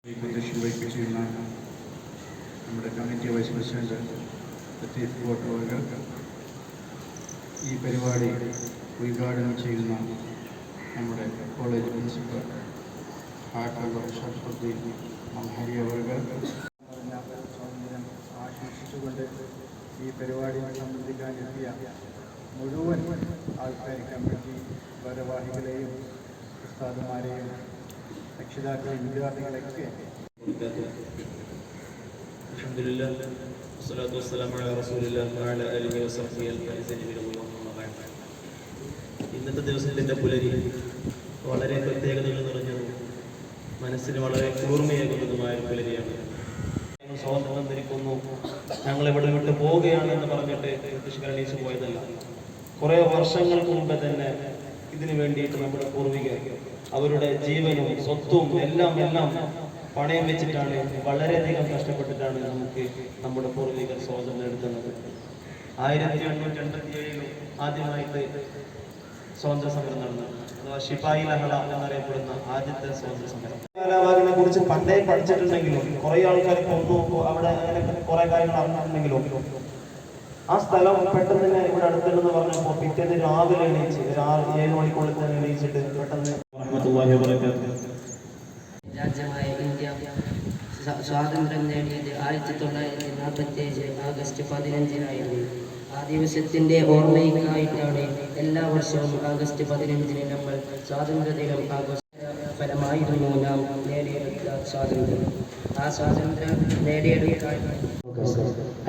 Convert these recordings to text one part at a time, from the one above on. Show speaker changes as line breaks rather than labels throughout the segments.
അധ്യക്ഷൻ വഹിക്കുന്ന നമ്മുടെ കമ്മിറ്റി വൈസ് പ്രസിഡന്റ് ലത്തീഫ് കോട്ടവകൾ, ഈ പരിപാടി ഉദ്ഘാടനം ചെയ്യുന്ന നമ്മുടെ കോളേജ് പ്രിൻസിപ്പൽ ഹാഫിള് ഷറഫുദ്ദീൻ മംഹരി അവർകൾ സ്വാതന്ത്ര്യം ആശംസിച്ചുകൊണ്ട് ഈ പരിപാടിയിൽ സംബന്ധിക്കാനെത്തിയ മുഴുവൻ ആൾക്കാർ, കമ്മിറ്റി ഭാരവാഹികളെയും ഉസ്താദുമാരെയും രക്ഷിതാക്കളെയും വിദ്യാർത്ഥികളെയൊക്കെ
ഇന്നത്തെ ദിവസത്തിൻ്റെ പുലരി വളരെ പ്രത്യേകതകൾ നിറഞ്ഞതും മനസ്സിന് വളരെ കൂർമ്മയേകുന്നതുമായ പുലരിയാണ്. ഞങ്ങൾ സ്വാതന്ത്ര്യം ധരിക്കുന്നു, ഞങ്ങൾ ഇവിടെ വിട്ട് പോവുകയാണെന്ന് പറഞ്ഞിട്ട് ബ്രിട്ടീഷുകാർ എണീച്ചു പോയതല്ല. കുറേ വർഷങ്ങൾക്ക് മുമ്പ് തന്നെ ഇതിനു വേണ്ടിയിട്ട് നമ്മുടെ പൂർവികർ അവരുടെ ജീവനും സ്വത്തും എല്ലാം പണയം വെച്ചിട്ടാണ്, വളരെയധികം കഷ്ടപ്പെട്ടിട്ടാണ് നമുക്ക് നമ്മുടെ പൂർവികർ സ്വാതന്ത്ര്യം എടുക്കുന്നത്. 1887 ആദ്യമായിട്ട് സ്വാതന്ത്ര്യ സമരം നടന്നു, അഥവാ ശിപായി ലഹള എന്നറിയപ്പെടുന്ന ആദ്യത്തെ സ്വാതന്ത്ര്യ സമരം. കലാവാദിനെ കുറിച്ച് പണ്ടേ പഠിച്ചിട്ടുണ്ടെങ്കിലും കുറെ ആൾക്കാർ അവിടെ അങ്ങനെ കുറെ കാര്യങ്ങൾ അറിഞ്ഞിട്ടുണ്ടെങ്കിലും ആ സ്ഥലം പെട്ടെന്ന് തന്നെ ഇവിടെ അടുത്തുണ്ടെന്ന് പറഞ്ഞപ്പോൾ പിറ്റേന്ന് രാവിലെ എണീച്ച് 6-7 മണിക്കുള്ളിൽ തന്നെ എണീച്ചിട്ട് പെട്ടെന്ന്
രാജ്യമായ ഇന്ത്യ സ്വാതന്ത്ര്യം നേടിയത് 1947 ആഗസ്റ്റ് 15-നായിരുന്നു. ആ ദിവസത്തിൻ്റെ ഓർമ്മയ്ക്കായിട്ടാണ് എല്ലാ വർഷവും ആഗസ്റ്റ് 15-ന് നമ്മൾ സ്വാതന്ത്ര്യദിനം ഫലമായിരുന്നു നാം നേടിയെടുത്ത സ്വാതന്ത്ര്യം. ആ സ്വാതന്ത്ര്യം നേടിയെടുക്കാൻ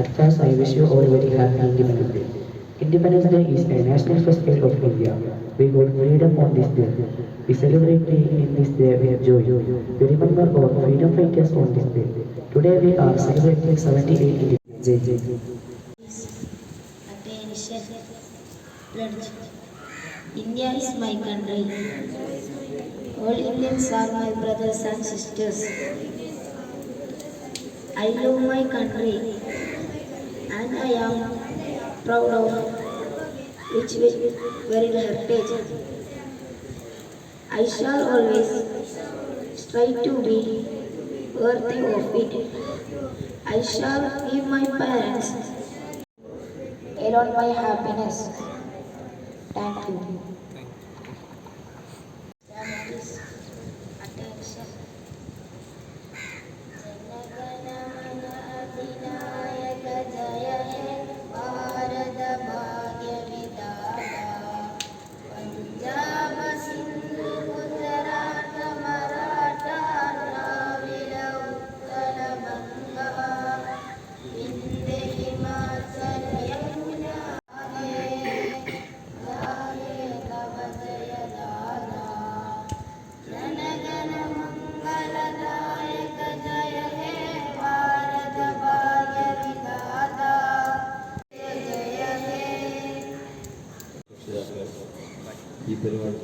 At first, I wish you all very happy Independence Day. Independence Day is a national festival of India. We got freedom on this day. We celebrate in this day with joy. We remember our freedom fighters on this day. Today we are celebrating 78 Independence Day.
Attention, pledge. India is my country. All Indians are my brothers and sisters. I love my country and I am proud of its very heritage. I shall always strive to be worthy of it. I shall give my parents alone my happiness. Thank you. Attention.
ഈ പരിപാടി